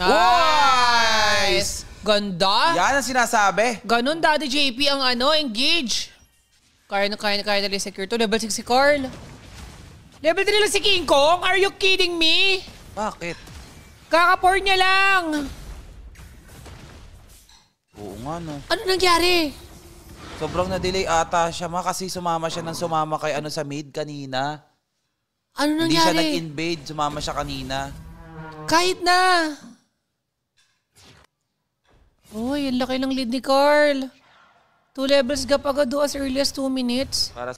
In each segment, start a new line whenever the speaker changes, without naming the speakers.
Nice! Ganda.
Yan ang sinasabi.
Ganon, Daddy JP ang engage. Kaya na secure to. Level 6 si Carl. Level 3 lang si King Kong? Are you kidding me?
Bakit?
Kaka-4 niya lang.
Oo nga, no.
Ano nangyari?
Sobrang na-delay ata siya, kasi sumama siya ng sumama kay sa mid kanina.
Ano nangyari?
Hindi siya nag-invade, sumama siya kanina.
Kahit na. Uy, ang laki ng lead ni Carl. 2 levels gap agad as early as 2 minutes.
Para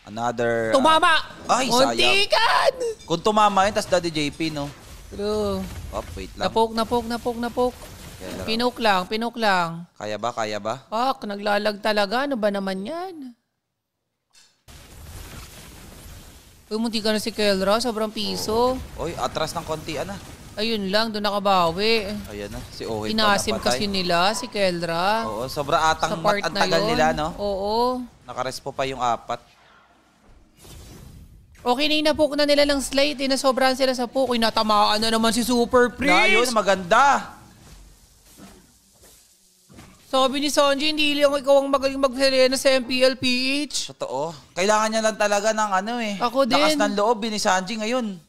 another...
Tumama!
Ay, sayang.
Muntikan!
Kung tumama yun, tas Daddy JP, no?
True.
Oh, wait lang.
Napok. Pinok lang.
Kaya ba?
Pak, naglalag talaga. Ano ba naman yan? Uy, munti ka na si Kelra. Sobrang piso.
Oy, atras ng konti,
Ayun lang, doon nakabawi.
Ayan na, si Ohid
Inasim kasi nila, si Kelra.
Oo, sobra atang ang tagal nila, no?
Oo.
Nakarespo pa yung 4.
Okay na inapok na nila ng slate. Nasobrahan sila sa poke. Natamaan na naman si Super Prince.
Na yun, maganda.
Sabi ni Sanji, hindi lang ikaw ang magaling mag-Serena sa MPL PH.
Totoo. Kailangan niya lang talaga ng
Ako din.
lakas ng loob ni Sanji ngayon.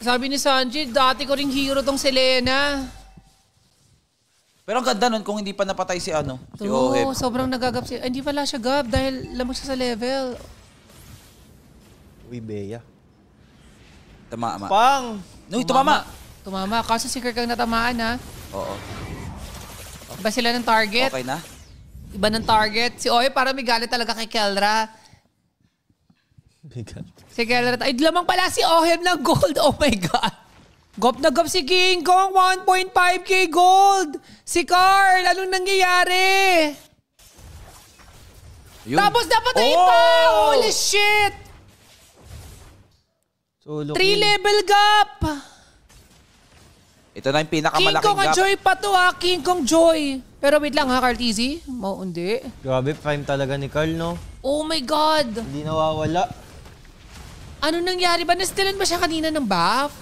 Sabi ni Sanji, dati ko ring hero tong Selena.
Pero ang ganda nun kung hindi pa napatay si si
Oo,
Oheb.
sobrang nagagap siya. Hindi pala siya gap dahil lamang siya sa level.
Uy, Bea.
Tumama.
Pang!
Uy, tumama.
Tumama. Kaso si Kirk ang natamaan, ha?
Oo.
Iba sila ng target.
Okay na?
Iba ng target. Si Oye parang may galit talaga kay Kelra.
Bigat.
Si Kelra, ay lamang pala si Oheb ng gold. Oh my God. Gop na gop si King Kong. 1.5k gold. Si Carl, anong nangyayari?
Yun.
Tapos napatayin pa. Holy shit.
Solo
3
kill.
level gap.
Ito na yung
King
pinakamalaking
Kong
gap.
Joy pa to, ha. King Kong Joy. Pero wait lang, ha, Carl TZ. Hindi.
Grabe, prime talaga ni Carl, no?
Oh my God.
Hindi nawawala.
Ano nangyari ba? Nastilan ba siya kanina ng buff?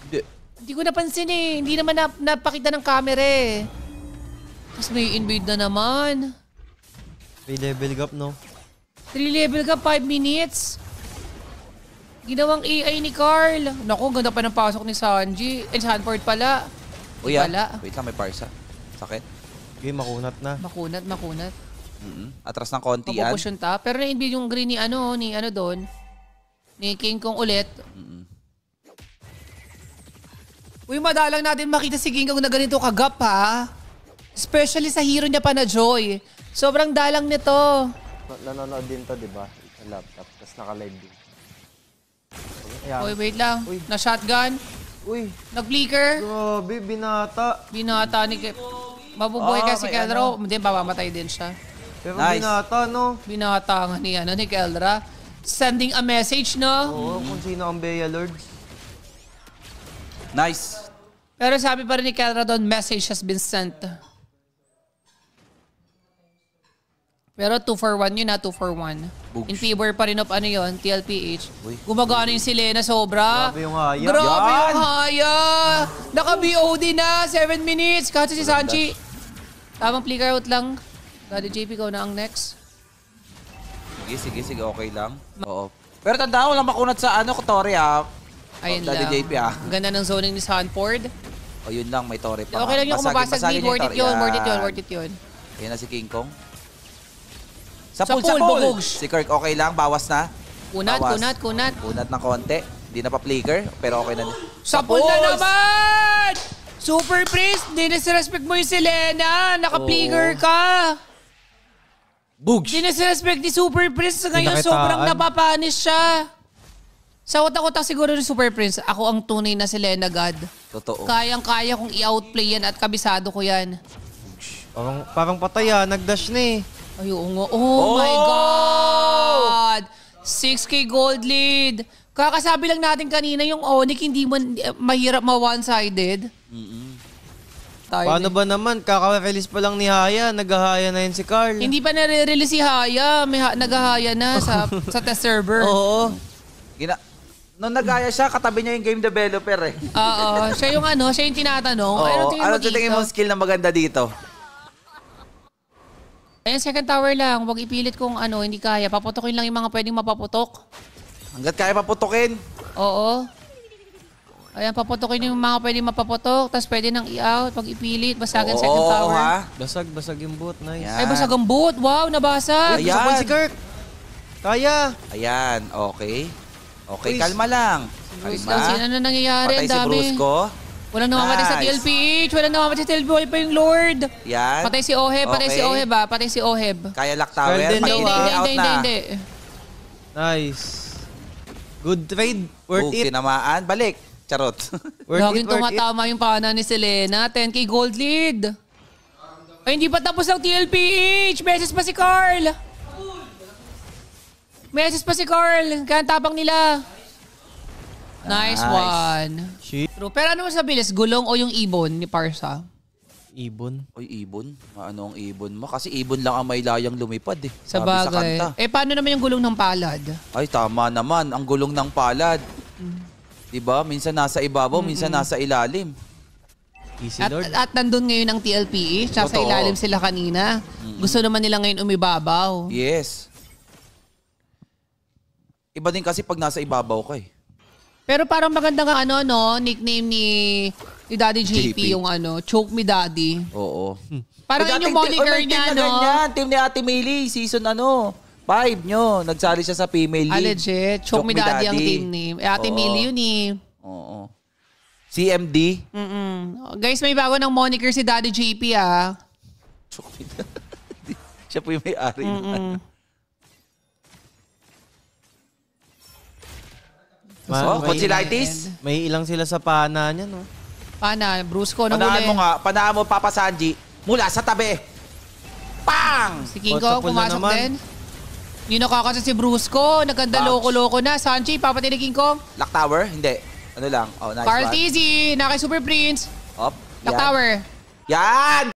Hindi.
Hindi ko napansin eh. Hindi naman napakita ng camera eh. Tapos may invade na naman.
3 level gap, no?
3 level ka, 5 minutes. Ginawang AI ni Carl. Naku, ganda pa ng pasok ni Sanji. Sanford pala.
Uy,
Wala.
wait lang, may parsa. Sakit.
Okay, makunat na.
Makunat.
Atras ng konti yan.
Mapupush yung top. Pero na-invade yung green ni doon. Ni King Kong ulit. Uy, madalang natin makita si King Kong na ganito kagap, ha? Especially sa hero niya pa na Joy. Sobrang dalang nito.
Nanonood din to, di ba? Sa laptop. Tapos naka-live din.
Uy, wait lang.
Uy.
Na-shotgun.
Uy,
Nag-flicker.
grabe, binata.
Binata ni mabubuhay kasi Kelra. Hindi, mamamatay din siya.
Pero
Nice.
binata, no?
Binata nga ni Kelra. Sending a message, no?
Oo, kung sino ang Bea Lords.
Nice.
Pero sabi pa rin ni Kelra doon, message has been sent. Pero 2 for 1 yun, 2 for 1.
Boogs.
In favor pa rin of yun, TLPH.
Uy.
Gumagana yung si Lena sobra.
Grabe yung haya.
Grabe
Yan!
yung haya. Naka-BOD na, 7 minutes. Kasi si Sanji. Tamang flicker out lang. Daddy JP, ikaw na ang next.
Sige, okay lang. Oo. Pero tandaan, walang makunat sa Tori, ha?
Ayun
Daddy
lang.
JP, ha?
Ang ganda ng zoning ni Sanford.
O, yun lang, may Tori pa.
Okay lang yung kung mabasag
Basagin
lead. Worth it
yung
yun,
Tori.
worth it yun.
Yan na si King Kong. Sa
Sa
pool,
pool, bubugs.
Si Kirk, okay lang, bawas na.
Kunat.
Kunat ng konti. Hindi na pa flicker, pero okay na.
Sa pool na naman! Super Prince, dinisrespect mo yung Selena. Naka-flicker ka.
Bugs!
Dinisrespect ni Super Prince. Ngayon
Pinakitaan.
sobrang napapanis siya. Sa utak-utak siguro ni Super Prince, ako ang tunay na Selena God.
Totoo.
Kayang-kaya kong i-outplay yan at kabisado ko yan.
Parang patay, nag-dash na eh.
Ay, oo nga. Oh my God! 6K gold lead. Kakasabi lang natin kanina yung Onyx hindi man mahirap ma-one-sided.
Paano ba naman? Kaka-release pa lang ni Haya. Nag-haya na yun si Carl.
Hindi pa nare-release si Haya. May nag-haya na sa test server.
Oo.
Nung nag-aya siya, katabi niya yung game developer eh.
Oo, siya yung tinatanong.
Oo. Ano tingin mo skill na maganda dito?
Ayan, second tower lang. Huwag ipilit kung hindi kaya. Paputokin lang yung mga pwedeng mapaputok.
Hanggat kaya paputukin.
Oo. Ayan, paputokin yung mga pwedeng mapaputok. Tapos pwede nang i-out. Pag ipilit, basagan second tower.
Ha?
Basag yung boot. Nice.
Yan.
Ay, basag ang boot. Wow, nabasag.
Ayan.
Ayan. Si Kirk. Kaya.
Ayan, okay. Okay,
Uy,
kalma lang. Kalma.
Ano nangyayari?
Patay
Ang
si
dami.
Brusco.
Walang namamatay sa
Nice.
TLPH. Walang namamatay sa TLPH pa yung Lord.
Yan.
Patay si Oheb. Patay si
Okay.
Oheb ha. Patay si Oheb.
Kaya lock tower.
Golden
Pag
daw,
hindi out na.
Hindi.
Nice. Good trade. Worth it.
Tinamaan. Balik. Charot.
Laging tumatama yung pana ni Selena. 10k gold lead. Ay, hindi pa tapos ang TLPH. Message pa si Carl. Message pa si Carl. Kaya ang tapang nila. Nice one.
Shit.
True. Pero ano mas mabilis? Gulong o yung ibon ni Parsa?
Ibon.
Uy, ibon. Ano ang ibon mo? Kasi ibon lang ang may layang lumipad eh.
Sa
Sabi sa
bagay.
kanta.
Paano naman yung gulong ng palad?
Ay, tama naman. Ang gulong ng palad. Diba? Minsan nasa ibabaw, minsan nasa ilalim.
Easy
At,
Lord.
at nandun ngayon ang TLPH. Nasa
Totoo.
ilalim sila kanina. Gusto naman nila ngayon umibabaw.
Yes. Iba din kasi pag nasa ibabaw ka eh.
Pero parang maganda nga nickname ni Daddy JP,
JP.
yung Choke Me Daddy.
Oo.
Parang
May
yun yung
dating
moniker
may team
niya,
na ganyan. Team ni Ate Millie, season 5 nyo. Nagsali siya sa female
Ah,
league.
legit. Choke Me Daddy ang team name. Ate
Oo.
Millie yun eh.
Oo. CMD.
Guys, may bago ng moniker si Daddy JP ah.
Siya po yung may-ari. Potsilitis?
May ilang sila sa pana niya, no?
Pana, Brusco,
Panaan mo
nahuli.
nga. Panaan mo, Papa Sanji. Mula sa tabi. Pang!
Si King
What's
Kong
up,
pumasok
naman?
din. Yung nakakasa si Brusco. Naganda
Ouch.
loko-loko na. Sanji, papatay ni King Kong.
Lock tower? Hindi. Ano lang? Oh, nice
Carl
one.
TZ, naka Super Prince.
Up.
Lock
Yan.
Tower.
Yan!